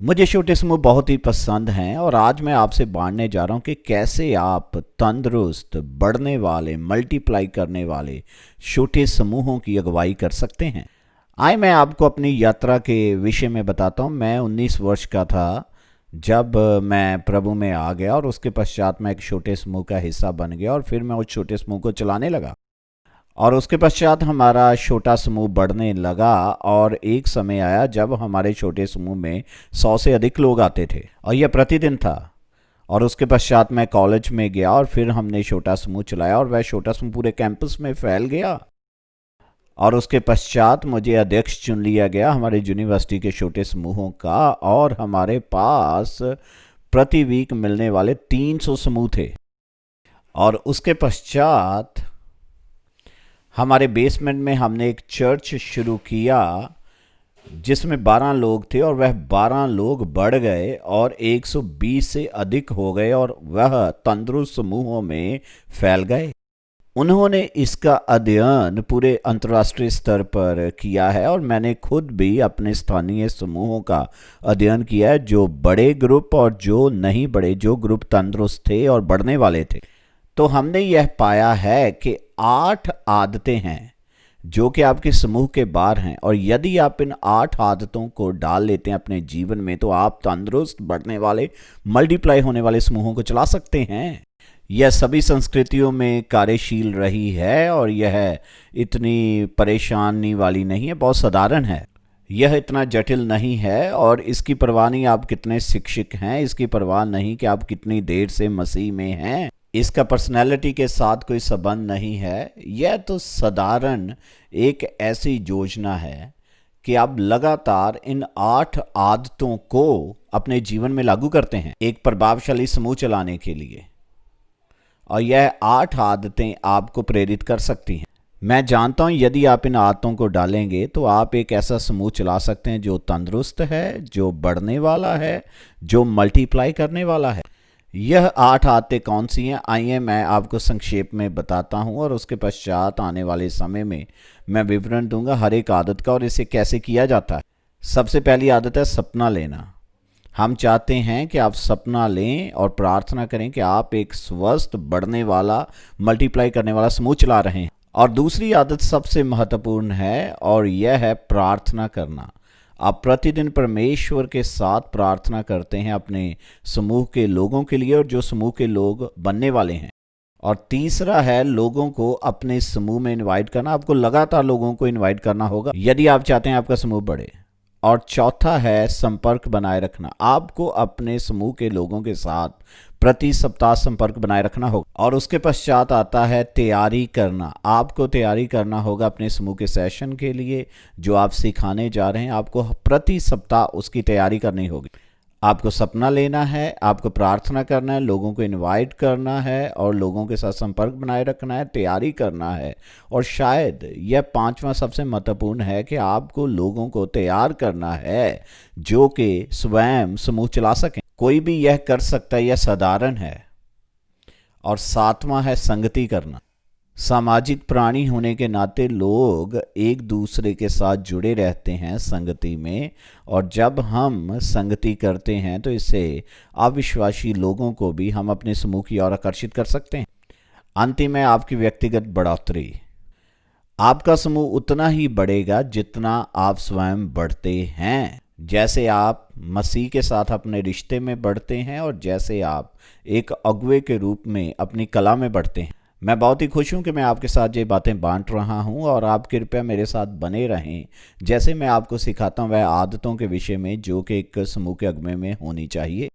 मुझे छोटे समूह बहुत ही पसंद हैं और आज मैं आपसे बांटने जा रहा हूं कि कैसे आप तंदुरुस्त, बढ़ने वाले, मल्टीप्लाई करने वाले छोटे समूहों की अगुवाई कर सकते हैं। आइए मैं आपको अपनी यात्रा के विषय में बताता हूं। मैं 19 वर्ष का था जब मैं प्रभु में आ गया और उसके पश्चात मैं एक छोटे समूह का हिस्सा बन गया और फिर मैं उस छोटे समूह को चलाने लगा। और उसके पश्चात हमारा छोटा समूह बढ़ने लगा और एक समय आया जब हमारे छोटे समूह में 100 से अधिक लोग आते थे और यह प्रतिदिन था। और उसके पश्चात मैं कॉलेज में गया और फिर हमने छोटा समूह चलाया और वह छोटा समूह पूरे कैंपस में फैल गया। और उसके पश्चात मुझे अध्यक्ष चुन लिया गया हमारे यूनिवर्सिटी के छोटे समूहों का और हमारे पास प्रति वीक मिलने वाले 300 समूह थे। और उसके पश्चात हमारे बेसमेंट में हमने एक चर्च शुरू किया जिसमें 12 लोग थे और वह 12 लोग बढ़ गए और 120 से अधिक हो गए और वह तंदुरुस्त समूहों में फैल गए। उन्होंने इसका अध्ययन पूरे अंतर्राष्ट्रीय स्तर पर किया है और मैंने खुद भी अपने स्थानीय समूहों का अध्ययन किया है, जो बड़े ग्रुप और जो नहीं बड़े, जो ग्रुप तंदुरुस्त थे और बढ़ने वाले थे। तो हमने यह पाया है कि 8 आदतें हैं जो कि आपके समूह के बाहर हैं और यदि आप इन 8 आदतों को डाल लेते हैं अपने जीवन में तो आप तंदुरुस्त, बढ़ने वाले, मल्टीप्लाई होने वाले समूहों को चला सकते हैं। यह सभी संस्कृतियों में कार्यशील रही है और यह इतनी परेशानी वाली नहीं है, बहुत साधारण है। यह इतना जटिल नहीं है और इसकी परवाह नहीं आप कितने शिक्षक हैं, इसकी परवाह नहीं कि आप कितनी देर से मसीह में हैं, इसका पर्सनैलिटी के साथ कोई संबंध नहीं है। यह तो साधारण एक ऐसी योजना है कि आप लगातार इन 8 आदतों को अपने जीवन में लागू करते हैं एक प्रभावशाली समूह चलाने के लिए। और यह 8 आदतें आपको प्रेरित कर सकती हैं। मैं जानता हूं यदि आप इन आदतों को डालेंगे तो आप एक ऐसा समूह चला सकते हैं जो तंदुरुस्त है, जो बढ़ने वाला है, जो मल्टीप्लाई करने वाला है। यह 8 आदतें कौन सी हैं, आइए मैं आपको संक्षेप में बताता हूं और उसके पश्चात आने वाले समय में मैं विवरण दूंगा हर एक आदत का और इसे कैसे किया जाता है। सबसे पहली आदत है सपना लेना। हम चाहते हैं कि आप सपना लें और प्रार्थना करें कि आप एक स्वस्थ, बढ़ने वाला, मल्टीप्लाई करने वाला समूह चला रहे हैं। और दूसरी आदत सबसे महत्वपूर्ण है और यह है प्रार्थना करना। आप प्रतिदिन परमेश्वर के साथ प्रार्थना करते हैं अपने समूह के लोगों के लिए और जो समूह के लोग बनने वाले हैं। और तीसरा है लोगों को अपने समूह में इनवाइट करना। आपको लगातार लोगों को इनवाइट करना होगा यदि आप चाहते हैं आपका समूह बढ़े। और चौथा है संपर्क बनाए रखना। आपको अपने समूह के लोगों के साथ प्रति सप्ताह संपर्क बनाए रखना होगा। और उसके पश्चात आता है तैयारी करना। आपको तैयारी करना होगा अपने समूह के सेशन के लिए जो आप सिखाने जा रहे हैं। आपको प्रति सप्ताह उसकी तैयारी करनी होगी। आपको सपना लेना है, आपको प्रार्थना करना है, लोगों को इनवाइट करना है और लोगों के साथ संपर्क बनाए रखना है, तैयारी करना है। और शायद यह 5वां सबसे महत्वपूर्ण है कि आपको लोगों को तैयार करना है जो कि स्वयं समूह चला सकें। कोई भी यह कर सकता है, यह साधारण है। और 7वां है संगति करना। सामाजिक प्राणी होने के नाते लोग एक दूसरे के साथ जुड़े रहते हैं संगति में। और जब हम संगति करते हैं तो इससे अविश्वासी लोगों को भी हम अपने समूह की ओर आकर्षित कर सकते हैं। अंतिम है आपकी व्यक्तिगत बढ़ोतरी। आपका समूह उतना ही बढ़ेगा जितना आप स्वयं बढ़ते हैं। जैसे आप मसीह के साथ अपने रिश्ते में बढ़ते हैं और जैसे आप एक अगुवे के रूप में अपनी कला में बढ़ते हैं। मैं बहुत ही खुश हूं कि मैं आपके साथ ये बातें बांट रहा हूं और आप कृपया मेरे साथ बने रहें जैसे मैं आपको सिखाता हूं वह आदतों के विषय में जो कि एक समूह के अगुवे में होनी चाहिए।